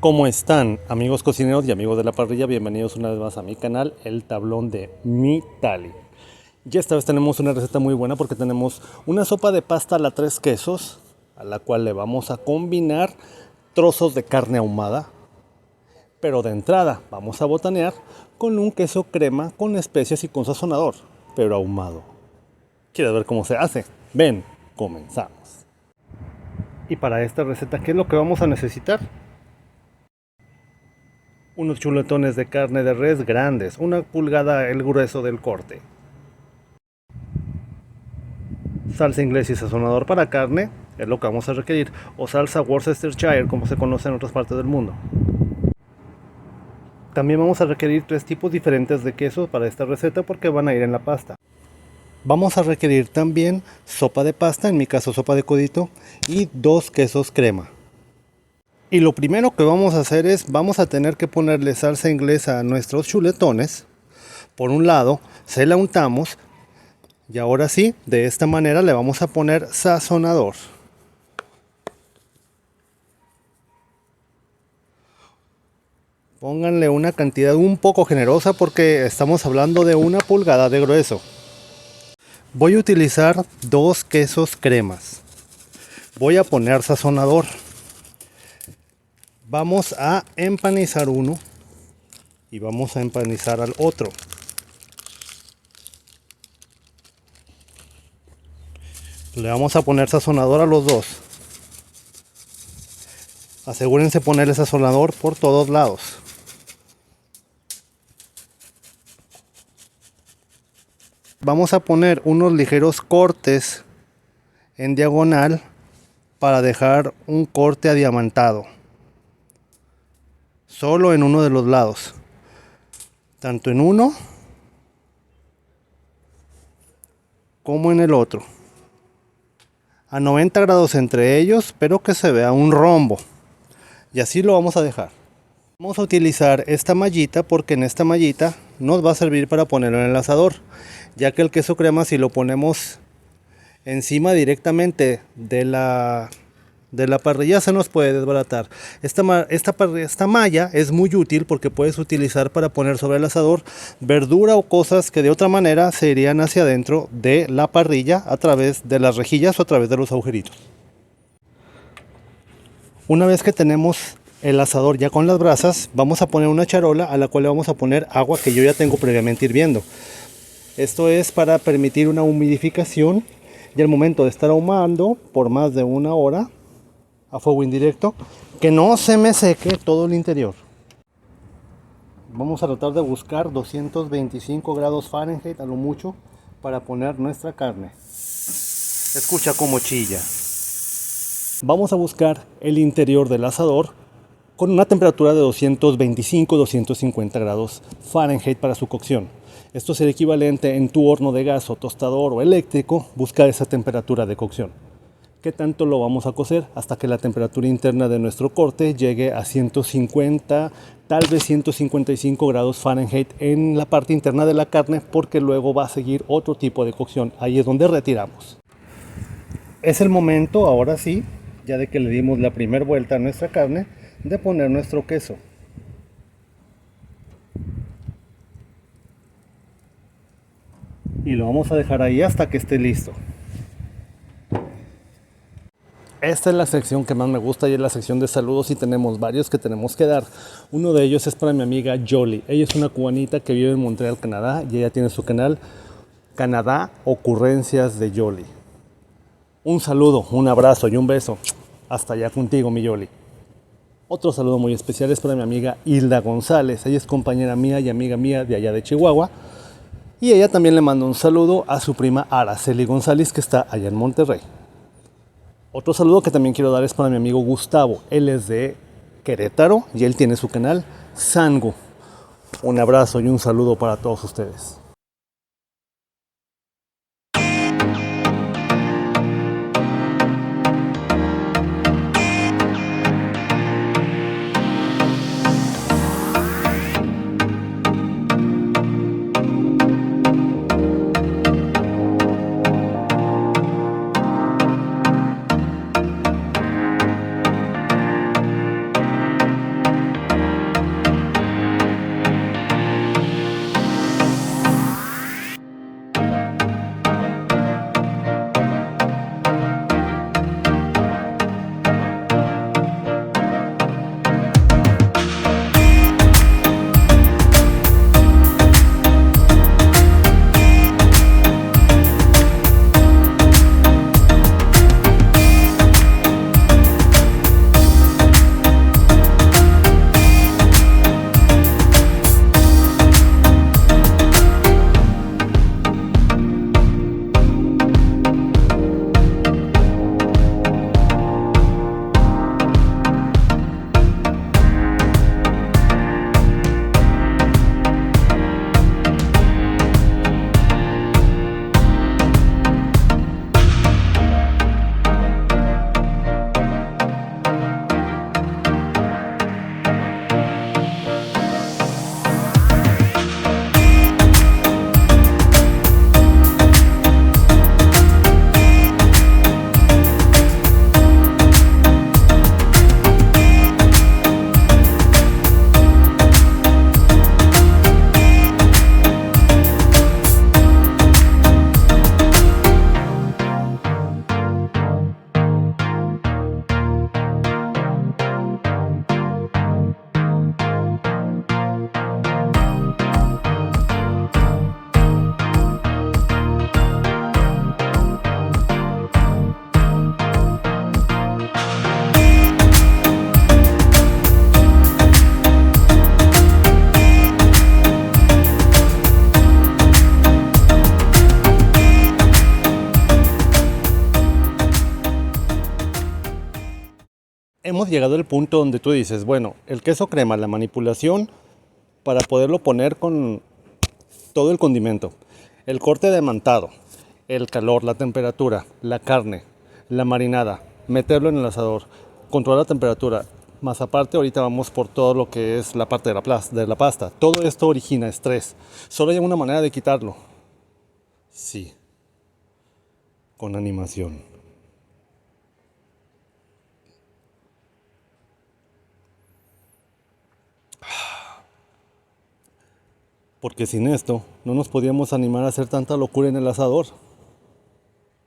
¿Cómo están, amigos cocineros y amigos de la parrilla? Bienvenidos una vez más a mi canal, El Tablón de Mi Tali. Y esta vez tenemos una receta muy buena porque tenemos una sopa de pasta a la tres quesos, a la cual le vamos a combinar trozos de carne ahumada. Pero de entrada vamos a botanear con un queso crema con especias y con sazonador, pero ahumado. ¿Quieres ver cómo se hace? Ven, comenzamos. Y para esta receta, ¿qué es lo que vamos a necesitar? Unos chuletones de carne de res grandes, 1 pulgada el grueso del corte. Salsa inglesa y sazonador para carne, es lo que vamos a requerir, o salsa Worcestershire como se conoce en otras partes del mundo. También vamos a requerir 3 tipos diferentes de queso para esta receta porque van a ir en la pasta. Vamos a requerir también sopa de pasta, en mi caso sopa de codito, y 2 quesos crema. Y lo primero que vamos a hacer es, vamos a tener que ponerle salsa inglesa a nuestros chuletones. Por un lado, se la untamos y ahora sí, de esta manera le vamos a poner sazonador. Pónganle una cantidad un poco generosa porque estamos hablando de 1 pulgada de grueso. Voy a utilizar 2 quesos cremas. Voy a poner sazonador. Vamos a empanizar uno y vamos a empanizar al otro. Le vamos a poner sazonador a los dos. Asegúrense ponerle sazonador por todos lados. Vamos a poner unos ligeros cortes en diagonal para dejar un corte adiamantado. Solo en uno de los lados. Tanto en uno como en el otro. A 90 grados entre ellos, pero que se vea un rombo. Y así lo vamos a dejar. Vamos a utilizar esta mallita porque en esta mallita nos va a servir para ponerlo en el asador, ya que el queso crema, si lo ponemos encima directamente de la parrilla, se nos puede desbaratar. Esta malla es muy útil porque puedes utilizar para poner sobre el asador verdura o cosas que de otra manera se irían hacia adentro de la parrilla a través de las rejillas o a través de los agujeritos. Una vez que tenemos el asador ya con las brasas, vamos a poner una charola a la cual le vamos a poner agua que yo ya tengo previamente hirviendo. Esto es para permitir una humidificación y al momento de estar ahumando por más de 1 hora a fuego indirecto, que no se me seque todo el interior. Vamos a tratar de buscar 225 grados Fahrenheit a lo mucho para poner nuestra carne. Escucha cómo chilla. Vamos a buscar el interior del asador con una temperatura de 225-250 grados Fahrenheit para su cocción. Esto es el equivalente en tu horno de gas o tostador o eléctrico, buscar esa temperatura de cocción. ¿Qué tanto lo vamos a cocer? Hasta que la temperatura interna de nuestro corte llegue a 150, tal vez 155 grados Fahrenheit en la parte interna de la carne, porque luego va a seguir otro tipo de cocción. Ahí es donde retiramos. Es el momento, ahora sí, ya de que le dimos la primera vuelta a nuestra carne, de poner nuestro queso. Y lo vamos a dejar ahí hasta que esté listo. Esta es la sección que más me gusta y es la sección de saludos, y tenemos varios que tenemos que dar. Uno de ellos es para mi amiga Jolie. Ella es una cubanita que vive en Montreal, Canadá, y ella tiene su canal Canadá Ocurrencias de Jolie. Un saludo, un abrazo y un beso. Hasta allá contigo, mi Jolie. Otro saludo muy especial es para mi amiga Hilda González. Ella es compañera mía y amiga mía de allá de Chihuahua. Y ella también le manda un saludo a su prima Araceli González, que está allá en Monterrey. Otro saludo que también quiero dar es para mi amigo Gustavo. Él es de Querétaro y él tiene su canal Sango. Un abrazo y un saludo para todos ustedes. hemos llegado al punto donde tú dices, bueno, el queso crema, la manipulación para poderlo poner con todo el condimento, el corte de mantado, el calor, la temperatura, la carne, la marinada, meterlo en el asador, controlar la temperatura, más aparte ahorita vamos por todo lo que es la parte de la pasta. Todo esto origina estrés. Solo hay una manera de quitarlo. Sí, con animación. Porque sin esto no nos podíamos animar a hacer tanta locura en el asador.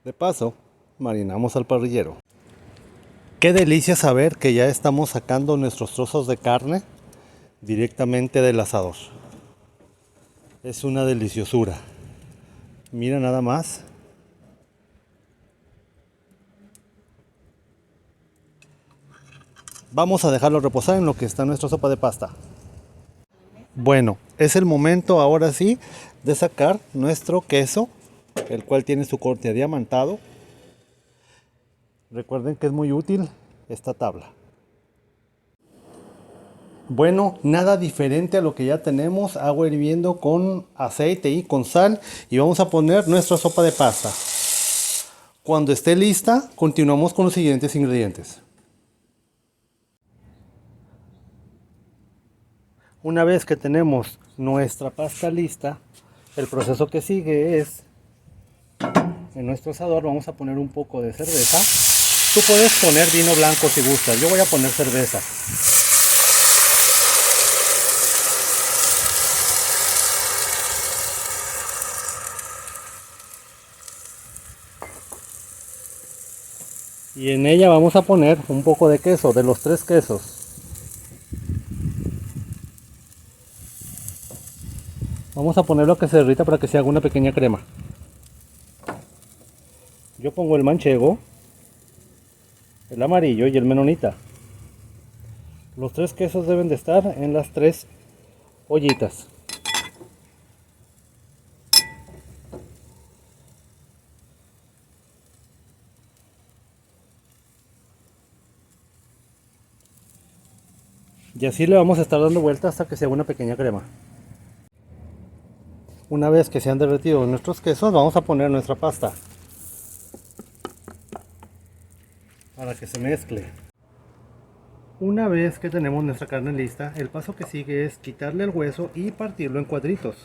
De paso, marinamos al parrillero. Qué delicia saber que ya estamos sacando nuestros trozos de carne directamente del asador. Es una deliciosura. Mira nada más. Vamos a dejarlo reposar en lo que está nuestra sopa de pasta. Bueno, es el momento ahora sí de sacar nuestro queso, el cual tiene su corte diamantado. Recuerden que es muy útil esta tabla. Bueno, nada diferente a lo que ya tenemos, agua hirviendo con aceite y con sal, y vamos a poner nuestra sopa de pasta. Cuando esté lista, continuamos con los siguientes ingredientes. Una vez que tenemos nuestra pasta lista, el proceso que sigue es, en nuestro asador vamos a poner un poco de cerveza. Tú puedes poner vino blanco si gustas, yo voy a poner cerveza. Y en ella vamos a poner un poco de queso, de los 3 quesos. Vamos a ponerlo a que se derrita para que se haga una pequeña crema. Yo pongo el manchego, el amarillo y el menonita. Los 3 quesos deben de estar en las 3 ollitas. Y así le vamos a estar dando vuelta hasta que se haga una pequeña crema. Una vez que se han derretido nuestros quesos, vamos a poner nuestra pasta para que se mezcle. Una vez que tenemos nuestra carne lista, el paso que sigue es quitarle el hueso y partirlo en cuadritos.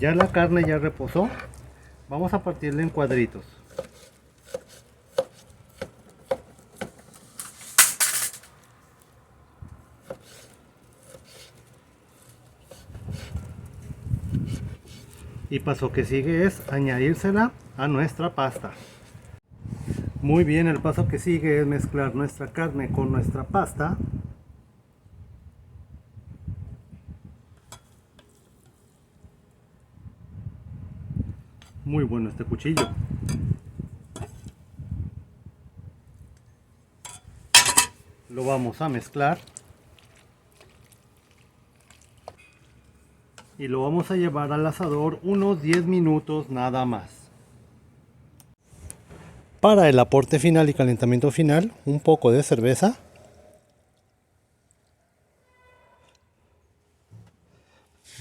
Ya la carne ya reposó, vamos a partirla en cuadritos. Y paso que sigue es añadírsela a nuestra pasta. Muy bien, el paso que sigue es mezclar nuestra carne con nuestra pasta. Muy bueno este cuchillo. Lo vamos a mezclar. Y lo vamos a llevar al asador unos 10 minutos nada más. Para el aporte final y calentamiento final, un poco de cerveza.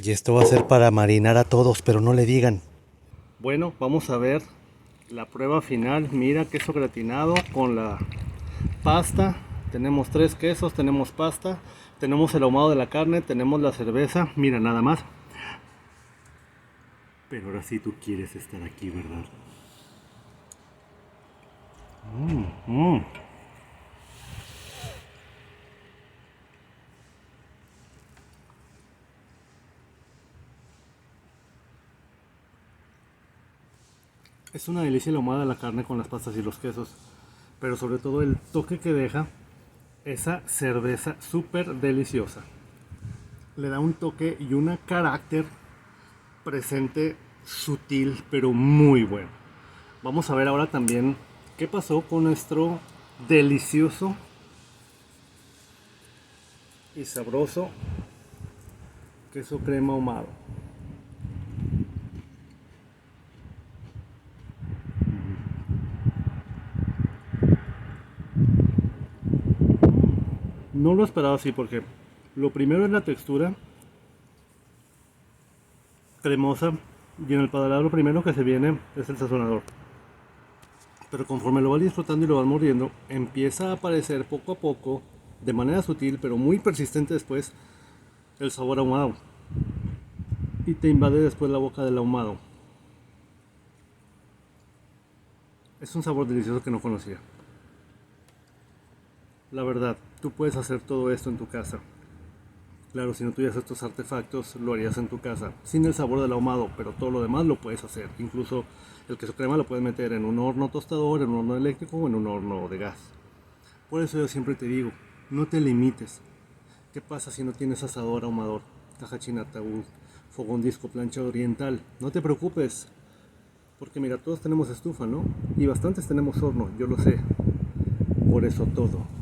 Y esto va a ser para marinar a todos, pero no le digan. Bueno, vamos a ver la prueba final. Mira, queso gratinado con la pasta. Tenemos 3 quesos, tenemos pasta, tenemos el ahumado de la carne, tenemos la cerveza. Mira, nada más. Pero ahora sí tú quieres estar aquí, ¿verdad? Es una delicia la ahumada de la carne con las pastas y los quesos, pero sobre todo el toque que deja esa cerveza súper deliciosa. Le da un toque y un carácter presente sutil, pero muy bueno. Vamos a ver ahora también qué pasó con nuestro delicioso y sabroso queso crema ahumado. No lo esperaba así porque lo primero es la textura cremosa y en el paladar lo primero que se viene es el sazonador. Pero conforme lo vas disfrutando y lo vas mordiendo, empieza a aparecer poco a poco, de manera sutil pero muy persistente después, el sabor ahumado. Y te invade después la boca del ahumado. Es un sabor delicioso que no conocía. La verdad, tú puedes hacer todo esto en tu casa. Claro, si no tuvieras estos artefactos, lo harías en tu casa, sin el sabor del ahumado, pero todo lo demás lo puedes hacer. Incluso el queso crema lo puedes meter en un horno tostador, en un horno eléctrico o en un horno de gas. Por eso yo siempre te digo, no te limites. ¿Qué pasa si no tienes asador, ahumador, caja china, ataúd, fogón, disco, plancha oriental? No te preocupes, porque mira, todos tenemos estufa, ¿no? Y bastantes tenemos horno, yo lo sé. Por eso todo